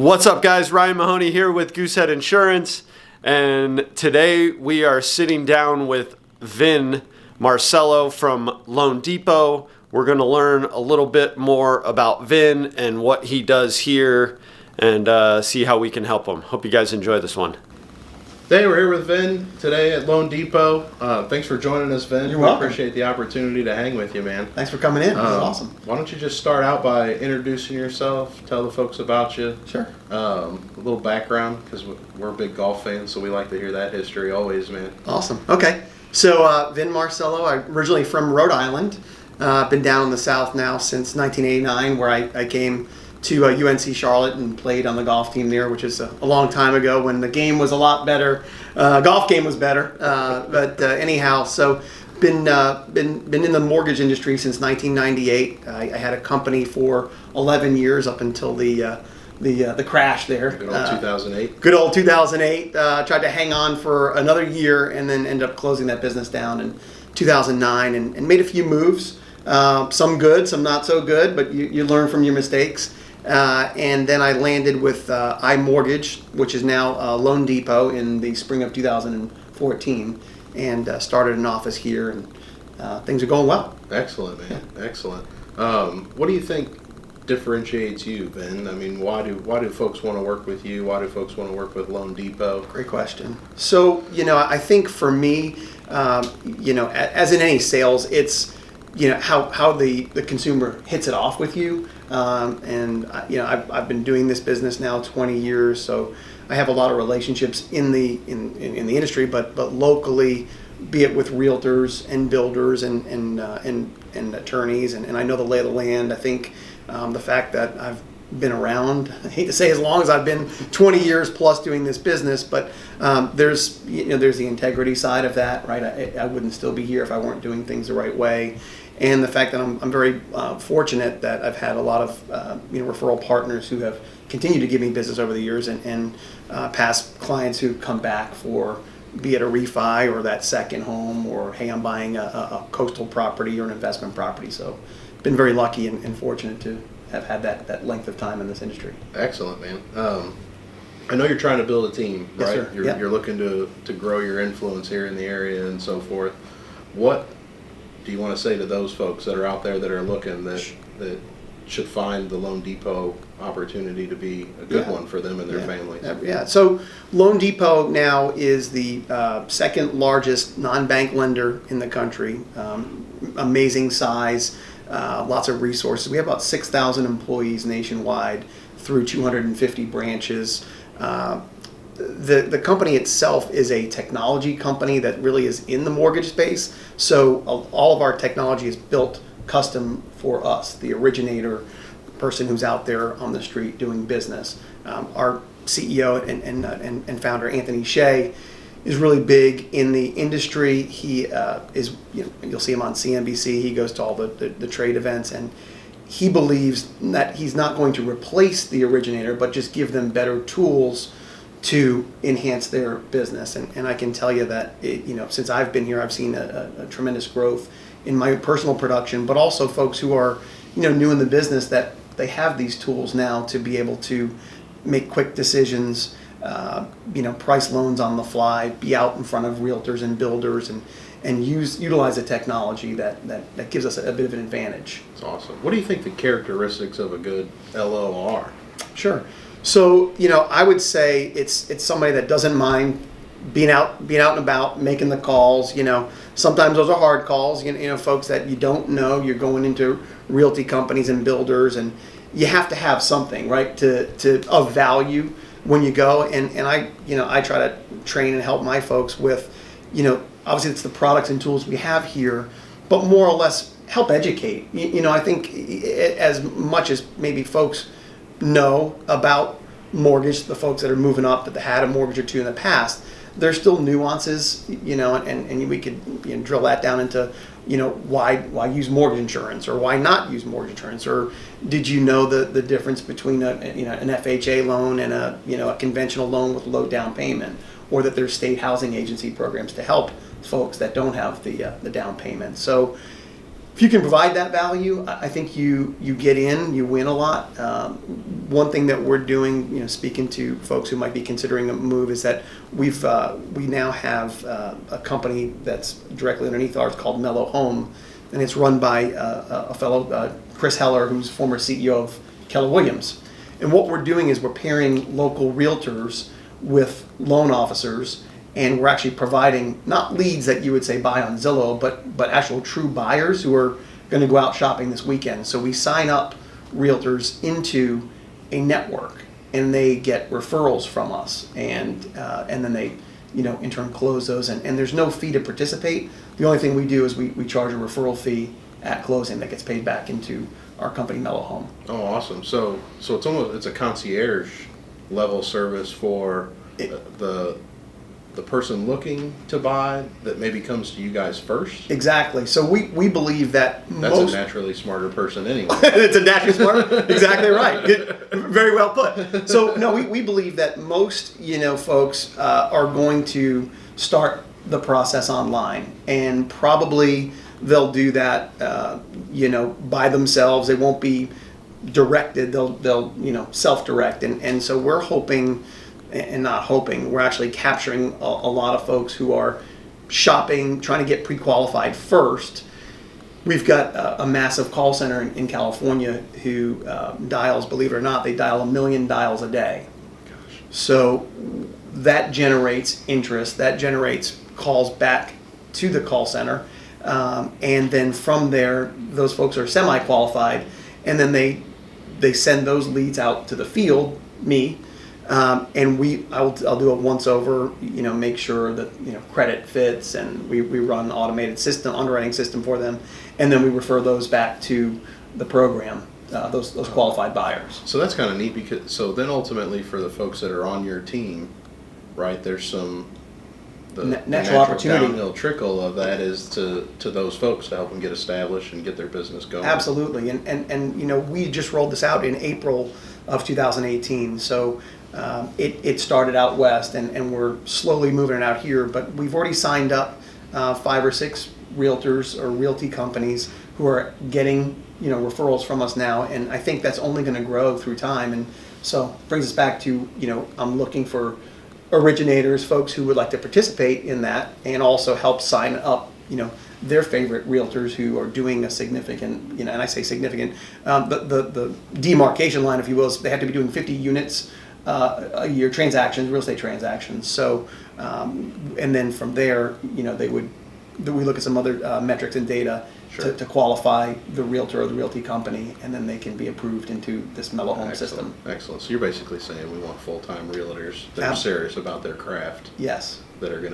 What's up, guys? Ryan Mahoney here with Goosehead Insurance, and today we are sitting down with Vin Marcello from LoanDepot. We're going to learn a little bit more about Vin and what he does here and see how we can help him. Hope you guys enjoy this one. Today we're here with Vin today at LoanDepot. Thanks for joining us, Vin. You're welcome. We appreciate the opportunity to hang with you, man. Thanks for coming in. This is awesome. Why don't you just start out by introducing yourself, tell the folks about you. Sure. A little background, because we're big golf fans, so we like to hear that history always, man. Awesome. Okay. So Vin Marcello, I'm originally from Rhode Island. Been down in the South now since 1989, where I came to UNC Charlotte and played on the golf team there, which is a long time ago when the game was a lot better. Golf game was better, but anyhow, so been in the mortgage industry since 1998. I had a company for 11 years up until the crash there. Good old 2008. Good old 2008. Tried to hang on for another year and then ended up closing that business down in 2009 and made a few moves. Some good, some not so good, but you learn from your mistakes. And then I landed with iMortgage, which is now LoanDepot, in the spring of 2014, and started an office here, and things are going well. Excellent, man. Yeah. Excellent. What do you think differentiates you, Vin? I mean, why do folks want to work with you? Why do folks want to work with LoanDepot? Great question. So, I think for me, as in any sales, it's how the consumer hits it off with you. I've been doing this business now 20 years, so I have a lot of relationships in the industry, but locally, be it with realtors and builders and attorneys, and I know the lay of the land. I think the fact that I've been around, I hate to say as long as I've been 20 years plus doing this business, but there's the integrity side of that, right? I wouldn't still be here if I weren't doing things the right way. And the fact that I'm very fortunate that I've had a lot of referral partners who have continued to give me business over the years, and past clients who come back for, be it a refi or that second home, or hey, I'm buying a coastal property or an investment property. So been very lucky and fortunate to have had that length of time in this industry. Excellent, man. I know you're trying to build a team, right? Yes, sir. You're looking to grow your influence here in the area and so forth. What do you want to say to those folks that are out there that are looking, that should find the LoanDepot opportunity to be a good one for them and their families? Yeah. So LoanDepot now is the second largest non-bank lender in the country. Amazing size, lots of resources. We have about 6,000 employees nationwide through 250 branches. The company itself is a technology company that really is in the mortgage space. So all of our technology is built custom for us, the originator, person who's out there on the street doing business. Our CEO and founder, Anthony Shea, is really big in the industry. He is, you'll see him on CNBC. He goes to all the trade events, and he believes that he's not going to replace the originator, but just give them better tools to enhance their business. And I can tell you that since I've been here, I've seen a tremendous growth in my personal production, but also folks who are new in the business, that they have these tools now to be able to make quick decisions, price loans on the fly, be out in front of realtors and builders, and utilize a technology that gives us a bit of an advantage. That's awesome. What do you think the characteristics of a good LO are? Sure. So, I would say it's somebody that doesn't mind being out and about, making the calls. Sometimes those are hard calls. Folks that you don't know. You're going into realty companies and builders, and you have to have something, right, to of value when you go. And I try to train and help my folks with, obviously it's the products and tools we have here, but more or less help educate. I think as much as maybe folks know about mortgage, the folks that are moving up that had a mortgage or two in the past, there's still nuances, and we could drill that down into, why use mortgage insurance, or why not use mortgage insurance, or did you know the difference between an FHA loan and a conventional loan with low down payment, or that there's state housing agency programs to help folks that don't have the down payment. So if you can provide that value, I think you get in, you win a lot. One thing that we're doing, speaking to folks who might be considering a move, is that we now have a company that's directly underneath ours called Mello Home, and it's run by a fellow, Chris Heller, who's former CEO of Keller Williams. And what we're doing is we're pairing local realtors with loan officers, and we're actually providing not leads that you would say buy on Zillow, but actual true buyers who are going to go out shopping this weekend. So we sign up realtors into a network, and they get referrals from us, and then they in turn close those, and there's no fee to participate. The only thing we do is we charge a referral fee at closing that gets paid back into our company, Mello Home. Oh, awesome. So it's a concierge level service for the person looking to buy that maybe comes to you guys first? Exactly. So we believe that that's a naturally smarter person anyway. It's a naturally smarter. Exactly right. Good. Very well put. So no, we believe that most folks are going to start the process online, and probably they'll do that by themselves. They won't be directed. They'll self-direct, and so we're hoping. And not hoping, we're actually capturing a lot of folks who are shopping, trying to get pre-qualified first. We've got a massive call center in California who dials, believe it or not, they dial 1 million dials a day. Gosh. So that generates interest, that generates calls back to the call center, and then from there, those folks are semi-qualified, and then they send those leads out to the field, me. And I'll do a once over, make sure that credit fits, and we run automated underwriting system for them, and then we refer those back to the program, those qualified buyers. So that's kind of neat, because then ultimately for the folks that are on your team, right, there's the natural opportunity. Downhill trickle of that is to those folks to help them get established and get their business going. Absolutely, and we just rolled this out in April of 2018. So. It started out west, and we're slowly moving it out here, but we've already signed up 5 or 6 realtors or realty companies who are getting referrals from us now, and I think that's only going to grow through time. And so brings us back to I'm looking for originators, folks who would like to participate in that, and also help sign up their favorite realtors who are doing a significant, and I say significant, the demarcation line, if you will, is they have to be doing 50 units a year transactions, real estate transactions. So, and then from there, we look at some other metrics and data to qualify the realtor or the realty company, and then they can be approved into this Mello Home system. Excellent. So you're basically saying we want full-time realtors that are serious about their craft. Yes. That are going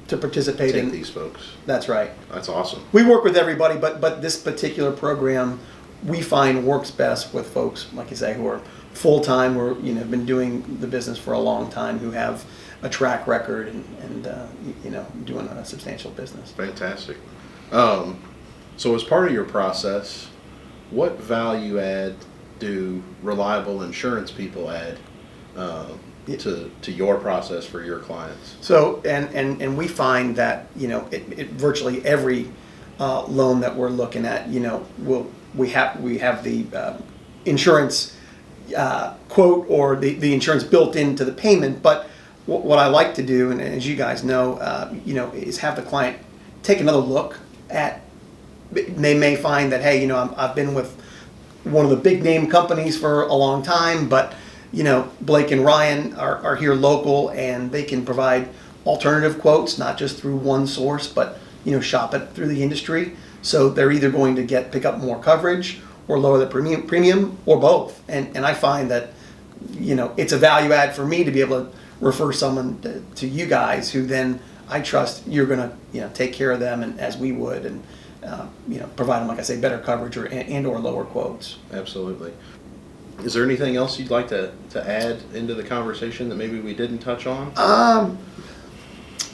to participate take in these folks. That's right. That's awesome. We work with everybody, but this particular program we find works best with folks, like you say, who are full-time or have been doing the business for a long time, who have a track record and doing a substantial business. Fantastic. So as part of your process, what value add do reliable insurance people add to your process for your clients? So and we find that it virtually every loan that we're looking at, we have the insurance quote or the insurance built into the payment. But what I like to do, and as you guys know, is have the client take another look at. They may find that, hey, I've been with one of the big name companies for a long time, but Blake and Ryan are here local, and they can provide alternative quotes, not just through one source, but shop it through the industry. So they're either going to pick up more coverage or lower the premium or both. And I find that it's a value add for me to be able to refer someone to you guys, who then I trust you're going to take care of them, and as we would, and provide them, like I say, better coverage or lower quotes. Absolutely. Is there anything else you'd like to add into the conversation that maybe we didn't touch on?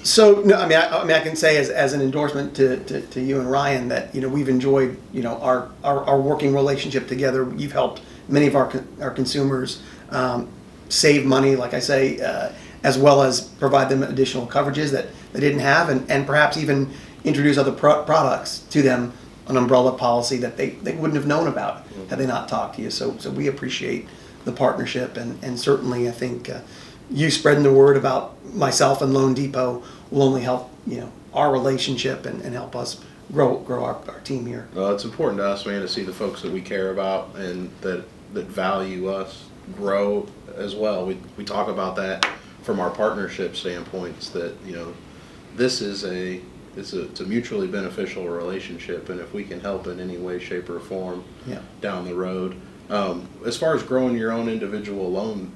So no, I can say as an endorsement to you and Ryan that we've enjoyed our working relationship together. You've helped many of our consumers save money, like I say, as well as provide them additional coverages that they didn't have, and perhaps even introduce other products to them an umbrella policy that they wouldn't have known about had they not talked to you. So we appreciate the partnership, and certainly I think you spreading the word about myself and LoanDepot will only help our relationship and help us grow our team here. Well, it's important to us, man, to see the folks that we care about and that value us grow as well. We talk about that from our partnership standpoints, that this is it's a mutually beneficial relationship, and if we can help in any way, shape, or form down the road. As far as growing your own individual loan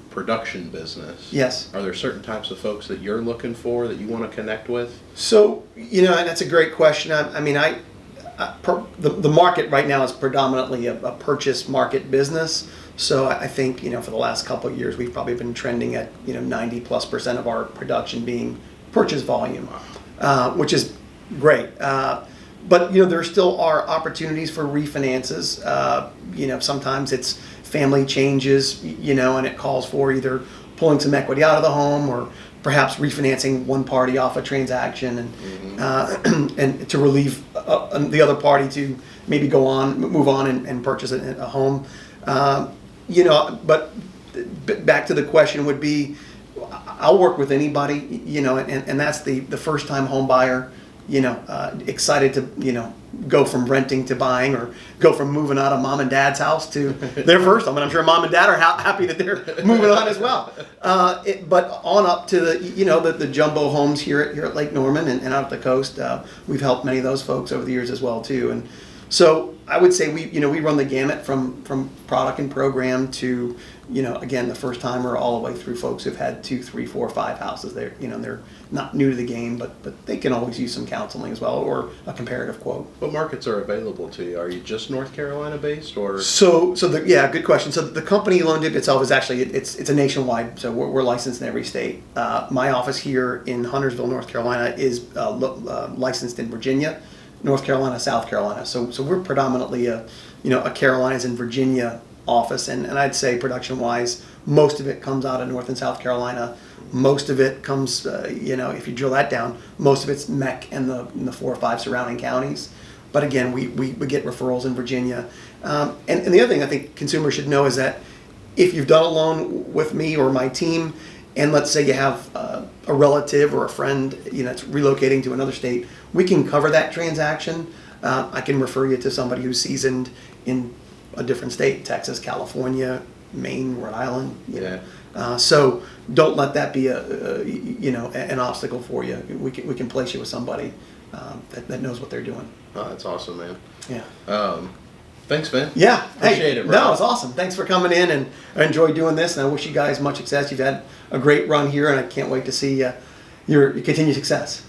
production business, yes, are there certain types of folks that you're looking for that you want to connect with? So and that's a great question. The market right now is predominantly a purchase market business. So I think for the last couple of years we've probably been trending at 90+% of our production being purchase volume, which is great. But there still are opportunities for refinances. Sometimes it's family changes, and it calls for either pulling some equity out of the home or perhaps refinancing one party off a transaction, and to relieve the other party to maybe move on and purchase a home. But back to the question would be, I'll work with anybody, and that's the first time home buyer, excited to, go from renting to buying, or go from moving out of mom and dad's house to their first home. And I'm sure mom and dad are happy that they're moving on as well. But on up to the jumbo homes here at Lake Norman and out at the coast. We've helped many of those folks over the years as well too. And so I would say we run the gamut from product and program to, again, the first timer all the way through folks who've had 2, 3, 4, 5 houses. They're not new to the game, but they can always use some counseling as well, or a comparative quote. What markets are available to you? Are you just North Carolina based, or? Good question. So the company LoanDepot itself is actually it's a nationwide. So we're licensed in every state. My office here in Huntersville, North Carolina, is licensed in Virginia, North Carolina, South Carolina. So we're predominantly a Carolinas and Virginia office, and I'd say production-wise, most of it comes out of North and South Carolina. Most of it comes, if you drill that down, most of it's MEC and the 4 or 5 surrounding counties. But again, we get referrals in Virginia. And the other thing I think consumers should know is that if you've done a loan with me or my team, and let's say you have a relative or a friend that's relocating to another state, we can cover that transaction. I can refer you to somebody who's seasoned in a different state: Texas, California, Maine, Rhode Island. So don't let that be an obstacle for you. We can place you with somebody that knows what they're doing. Oh, that's awesome, man. Yeah. Thanks, Vin. Yeah. Appreciate it, bro. No, it's awesome. Thanks for coming in, and I enjoyed doing this, and I wish you guys much success. You've had a great run here, and I can't wait to see your continued success.